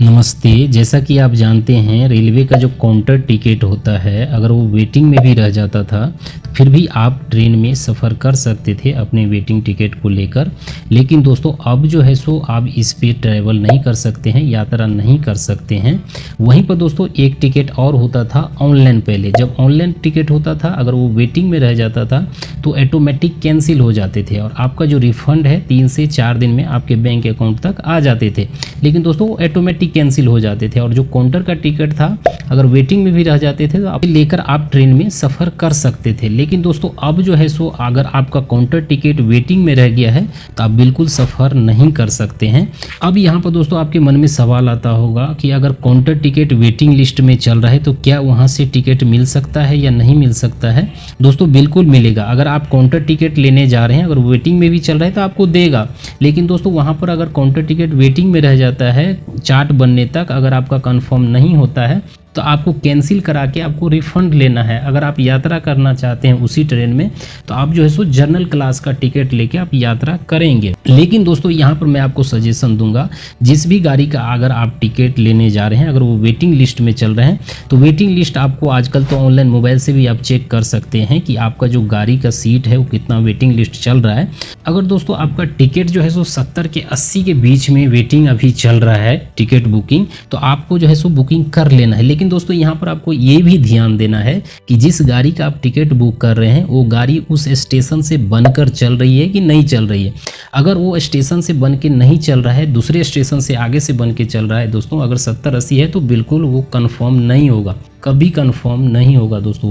नमस्ते। जैसा कि आप जानते हैं रेलवे का जो काउंटर टिकट होता है, अगर वो वेटिंग में भी रह जाता था तो फिर भी आप ट्रेन में सफ़र कर सकते थे अपने वेटिंग टिकट को लेकर। लेकिन दोस्तों अब जो है सो आप इस पे ट्रैवल नहीं कर सकते हैं, यात्रा नहीं कर सकते हैं। वहीं पर दोस्तों एक टिकट और होता था ऑनलाइन। पहले जब ऑनलाइन टिकट होता था, अगर वो वेटिंग में रह जाता था तो ऑटोमेटिक कैंसिल हो जाते थे और आपका जो रिफ़ंड है 3 से 4 दिन में आपके बैंक अकाउंट तक आ जाते थे। लेकिन दोस्तों वो ऑटोमेटिक कैंसिल हो जाते थे और जो काउंटर का टिकट था अगर वेटिंग में भी रह जाते थे तो आप लेकर आप ट्रेन में सफ़र कर सकते थे। लेकिन दोस्तों अब जो है सो अगर आपका काउंटर टिकट वेटिंग में रह गया है तो आप बिल्कुल सफ़र नहीं कर सकते हैं। अब यहाँ पर दोस्तों आपके मन में सवाल आता होगा कि अगर काउंटर टिकट वेटिंग लिस्ट में चल रहा है तो क्या वहाँ से टिकट मिल सकता है या नहीं मिल सकता है। दोस्तों बिल्कुल मिलेगा। अगर आप काउंटर टिकट लेने जा रहे हैं, अगर वेटिंग में भी चल रहा है तो आपको देगा। लेकिन दोस्तों वहाँ पर अगर काउंटर टिकट वेटिंग में रह जाता है चार्ट बनने तक, अगर आपका कंफर्म नहीं होता है तो आपको कैंसिल करा के आपको रिफ़ंड लेना है। अगर आप यात्रा करना चाहते हैं उसी ट्रेन में तो आप जो है सो जनरल क्लास का टिकट लेके आप यात्रा करेंगे। लेकिन दोस्तों यहाँ पर मैं आपको सजेशन दूंगा, जिस भी गाड़ी का अगर आप टिकट लेने जा रहे हैं, अगर वो वेटिंग लिस्ट में चल रहे हैं तो वेटिंग लिस्ट आपको आजकल तो ऑनलाइन मोबाइल से भी आप चेक कर सकते हैं कि आपका जो गाड़ी का सीट है वो कितना वेटिंग लिस्ट चल रहा है। अगर दोस्तों आपका टिकट जो है सो 70 के 80 के बीच में वेटिंग अभी चल रहा है टिकट बुकिंग, तो आपको जो है सो बुकिंग कर लेना है। लेकिन दोस्तों यहाँ पर आपको ये भी ध्यान देना है कि जिस गाड़ी का आप टिकट बुक कर रहे हैं वो गाड़ी उस स्टेशन से बनकर चल रही है कि नहीं चल रही है। अगर वो स्टेशन से बन के नहीं चल रहा है, दूसरे स्टेशन से आगे से बन के चल रहा है दोस्तों, अगर 70-80 है तो बिल्कुल वो कंफर्म नहीं होगा, कभी कंफर्म नहीं होगा दोस्तों।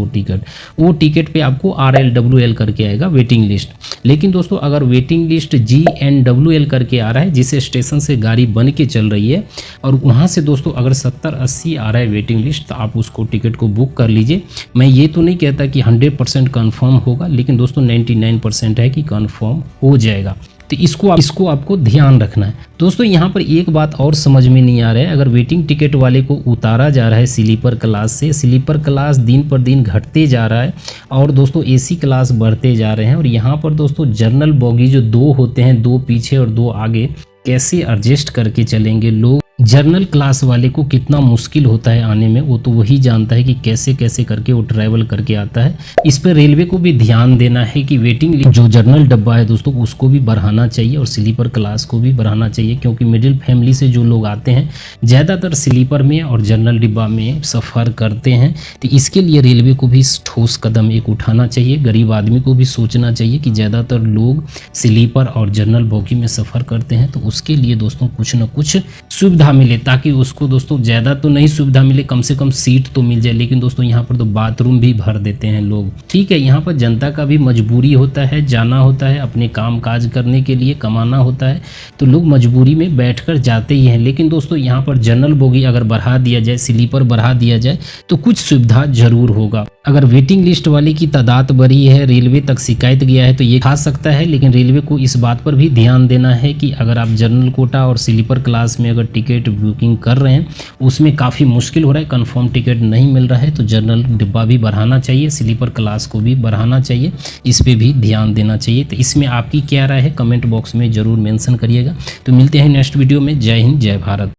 वो टिकट पे आपको RLWL करके आएगा वेटिंग लिस्ट। लेकिन दोस्तों अगर वेटिंग लिस्ट GNWL करके आ रहा है, जिस स्टेशन से गाड़ी बन के चल रही है, और वहाँ से दोस्तों अगर 70-80 आ रहा है वेटिंग लिस्ट तो आप उसको टिकट को बुक कर लीजिए। मैं ये तो नहीं कहता कि 100% कन्फर्म होगा, लेकिन दोस्तों 99% है कि कन्फर्म हो जाएगा। तो इसको आपको ध्यान रखना है। दोस्तों यहाँ पर एक बात और समझ में नहीं आ रहा है, अगर वेटिंग टिकट वाले को उतारा जा रहा है स्लीपर क्लास से, स्लीपर क्लास दिन पर दिन घटते जा रहा है और दोस्तों AC क्लास बढ़ते जा रहे हैं, और यहाँ पर दोस्तों जनरल बोगी जो 2 होते हैं, 2 पीछे और 2 आगे, कैसे एडजस्ट करके चलेंगे लोग। जर्नल क्लास वाले को कितना मुश्किल होता है आने में, वो तो वही जानता है कि कैसे कैसे करके वो ट्रैवल करके आता है। इस पर रेलवे को भी ध्यान देना है कि वेटिंग जो जर्नल डब्बा है दोस्तों उसको भी बढ़ाना चाहिए और स्लीपर क्लास को भी बढ़ाना चाहिए, क्योंकि मिडिल फैमिली से जो लोग आते हैं ज़्यादातर स्लीपर में और जनरल डिब्बा में सफ़र करते हैं। तो इसके लिए रेलवे को भी ठोस कदम एक उठाना चाहिए। गरीब आदमी को भी सोचना चाहिए कि ज़्यादातर लोग स्लीपर और जनरल बोगी में सफ़र करते हैं, तो उसके लिए दोस्तों कुछ न कुछ सुविधा मिले, ताकि उसको दोस्तों ज़्यादा तो नहीं सुविधा मिले, कम से कम सीट तो मिल जाए। लेकिन दोस्तों यहाँ पर तो बाथरूम भी भर देते हैं लोग। ठीक है, यहाँ पर जनता का भी मजबूरी होता है, जाना होता है अपने काम काज करने के लिए, कमाना होता है, तो लोग मजबूरी में बैठकर जाते ही हैं। लेकिन दोस्तों यहाँ पर जनरल बोगी अगर बढ़ा दिया जाए, स्लीपर बढ़ा दिया जाए तो कुछ सुविधा जरूर होगा। अगर वेटिंग लिस्ट वाले की तादाद बढ़ी है, रेलवे तक शिकायत गया है तो ये खा सकता है। लेकिन रेलवे को इस बात पर भी ध्यान देना है कि अगर आप जनरल कोटा और स्लीपर क्लास में अगर टिकट बुकिंग कर रहे हैं, उसमें काफ़ी मुश्किल हो रहा है, कंफर्म टिकट नहीं मिल रहा है, तो जनरल डिब्बा भी बढ़ाना चाहिए, स्लीपर क्लास को भी बढ़ाना चाहिए, इस पर भी ध्यान देना चाहिए। तो इसमें आपकी क्या राय है कमेंट बॉक्स में ज़रूर मेंशन करिएगा। तो मिलते हैं नेक्स्ट वीडियो में। जय हिंद, जय भारत।